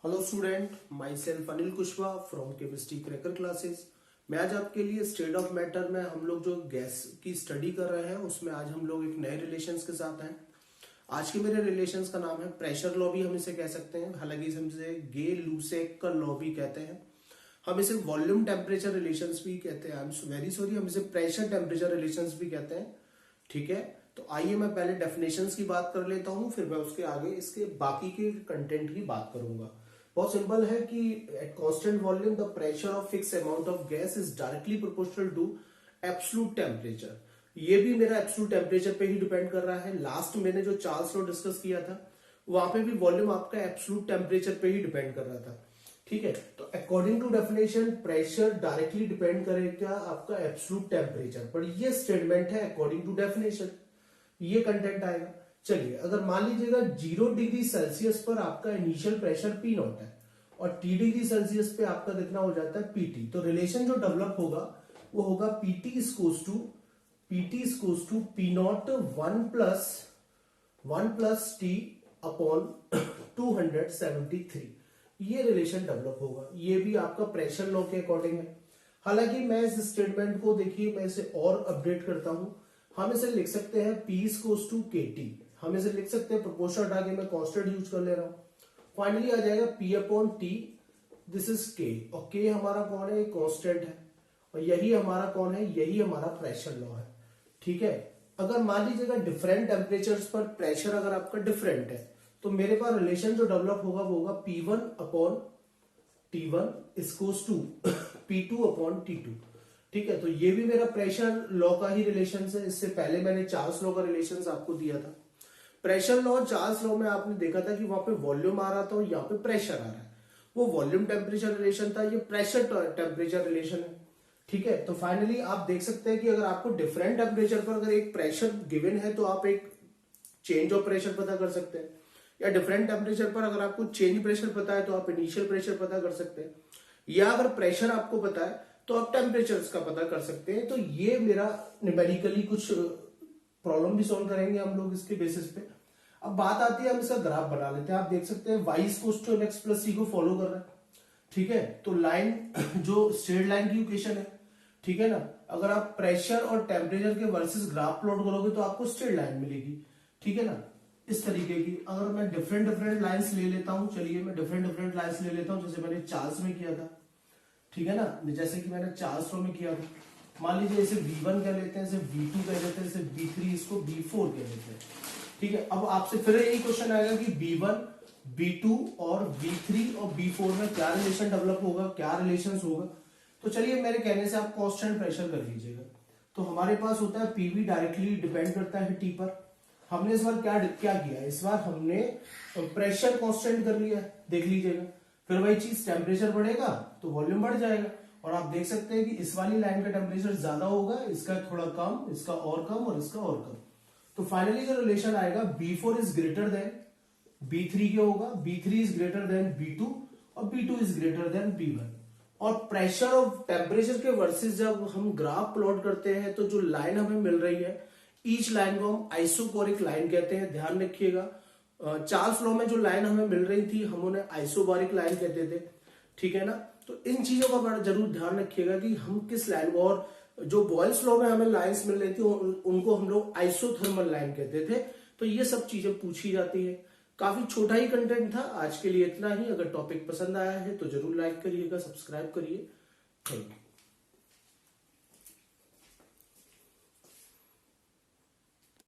Hello student, my self Anil Kushwaha from chemistry cracker classes. मैं आज आपके लिए स्टेट ऑफ मैटर में हम लोग जो गैस की स्टडी कर रहे हैं उसमें आज हम लोग एक नए रिलेशंस के साथ हैं। आज के मेरे रिलेशंस का नाम है प्रेशर लॉ भी हम इसे कह सकते हैं, हालांकि हम इसे गे लूसेक का लॉ भी कहते हैं। हम इसे वॉल्यूम टेम्परेचर रिलेशंस भी कहते हैं। आई एम वेरी सॉरी, हम इसे प्रेशर टेम्परेचर रिलेशंस भी कहते हैं। ठीक है, तो आइए मैं पहले डेफिनेशंस की बात कर लेता हूं, फिर मैं उसके आगे इसके बाकी के कंटेंट की बात करूंगा। बहुत सिंपल है कि at constant volume the pressure of fix amount of gas is directly proportional to absolute temperature. ये भी मेरा एब्सोल्यूट टेम्परेचर पे ही डिपेंड कर रहा है। लास्ट मैंने जो चार्ल्स लॉ डिस्कस किया था वहां पे भी वॉल्यूम आपका एब्सोल्यूट टेम्परेचर पे ही डिपेंड कर रहा था। ठीक है, तो according to definition pressure directly depend करेगा आपका एब्सोल्यूट टेम्परेचर पर। ये स्टेटमेंट है अकॉर्डिंग टू डेफिनेशन, ये कंटेंट आएगा। चलिए, अगर मान लीजिएगा 0 डिग्री सेल्सियस पर आपका इनिशियल प्रेशर पी नॉट है और T डिग्री सेल्सियस पे आपका कितना हो जाता है पीटी, तो रिलेशन जो डेवलप होगा वो होगा PT is to P naught 1 plus T upon 273। ये रिलेशन डेवलप होगा। ये भी आपका प्रेशर लॉ के अकॉर्डिंग है। हालांकि मैं इस स्टेटमेंट को देखिए, मैं इसे और अपडेट करता हूं। हम इसे लिख सकते हैं P इज टू के टी। हम इसे लिख सकते हैं, प्रोपोर्शन हटा के मैं कांस्टेंट यूज कर ले रहा हूं। फाइनली आ जाएगा P upon T, this is K, और K हमारा कौन है? कांस्टेंट है, और यही हमारा कौन है? यही हमारा प्रेशर लॉ है। ठीक है, अगर मान लीजिएगा डिफरेंट टेम्परेचर्स पर प्रेशर अगर आपका डिफरेंट है तो मेरे पास रिलेशन जो डेवलप होगा वो होगा P1 upon T1 is to P2 upon T2। ठीक है, तो ये भी मेरा प्रेशर लॉ का ही रिलेशन है। इससे पहले मैंने चार्ल्स लॉ का रिलेशन आपको दिया था। प्रेशर लॉ, चार्ल्स लॉ में आपने देखा था कि वहां पे वॉल्यूम आ रहा था और यहाँ पे प्रेशर आ रहा है। वो वॉल्यूम टेम्परेचर रिलेशन था, ये प्रेशर टेम्परेचर रिलेशन है। ठीक है, तो फाइनली आप देख सकते हैं कि अगर आपको डिफरेंट टेम्परेचर पर अगर एक प्रेशर गिवन है तो आप एक चेंज ऑफ प्रेशर पता कर सकते हैं, या डिफरेंट टेम्परेचर पर अगर आपको चेंज प्रेशर पता है तो आप इनिशियल प्रेशर पता कर सकते हैं, या अगर प्रेशर आपको पता है तो आप टेम्परेचर का पता कर सकते हैं। तो ये मेरा न्यूमेरिकली कुछ प्रॉब्लम भी सॉल्व करेंगे हम लोग इसके बेसिस पे। अब बात आती है, हम इसका ग्राफ बना लेते हैं। आप देख सकते हैं y equals to mx plus c को फॉलो कर रहा है। ठीक है, तो लाइन जो स्ट्रेट लाइन की इक्वेशन है, ठीक है ना, अगर आप प्रेशर और टेम्परेचर के वर्सेस ग्राफ प्लॉट करोगे तो आपको स्ट्रेट लाइन मिलेगी। ठीक है ना, इस तरीके की। अगर मैं डिफरेंट लाइंस ले लेता हूं, चलिए मैं डिफरेंट लाइंस ले लेता हूं, जैसे मैंने चार्ल्स में किया था। ठीक है ना, जैसे कि मैंने चार्ल्स लॉ में किया था। मान लीजिए इसे V1 कह लेते हैं, इसे V2 कह लेते हैं, इसे V3, इसको V4 कह लेते हैं। ठीक है, अब आपसे फिर यही क्वेश्चन आएगा कि B1, B2 और V3 और B4 में क्या रिलेशन डेवलप होगा, क्या रिलेशंस होगा। तो चलिए, मेरे कहने से आप कांस्टेंट प्रेशर कर लीजिएगा। तो हमारे पास होता है PV डायरेक्टली डिपेंड करता है T पर। हमने इस बार क्या किया, इस बार हमने प्रेशर कांस्टेंट कर लिया, देख लीजिएगा। फिर वही चीज, टेम्परेचर बढ़ेगा तो वॉल्यूम बढ़ जाएगा, और आप देख सकते हैं कि इस वाली लाइन का टेम्परेचर ज्यादा होगा, इसका थोड़ा कम, इसका और कम और इसका और कम। तो फाइनली जो रिलेशन आएगा B4 is greater than B3 क्या होगा, B3 is greater than B2 और B2 is greater than B1। और प्रेशर और टेम्परेचर के वर्सेस जब हम ग्राफ प्लॉट करते हैं तो जो लाइन हमें मिल रही है, ईच लाइन को हम आइसोकोरिक लाइन कहते हैं, ध्यान रखिएगा। चार्ल्स लॉ में जो लाइन हमें मिल रही थी हम उन्हें आइसोबारिक लाइन कहते थे। ठीक है ना, तो इन चीजों का बड़ा जरूर ध्यान रखिएगा कि हम किस लाइन को, और जो बॉयल्स लॉ में हमें लाइंस मिल रही थी उनको हम लोग आइसोथर्मल लाइन कहते थे। तो ये सब चीजें पूछी जाती है। काफी छोटा ही कंटेंट था, आज के लिए इतना ही। अगर टॉपिक पसंद आया है तो जरूर लाइक करिएगा, सब्सक्राइब करिए। Thank you.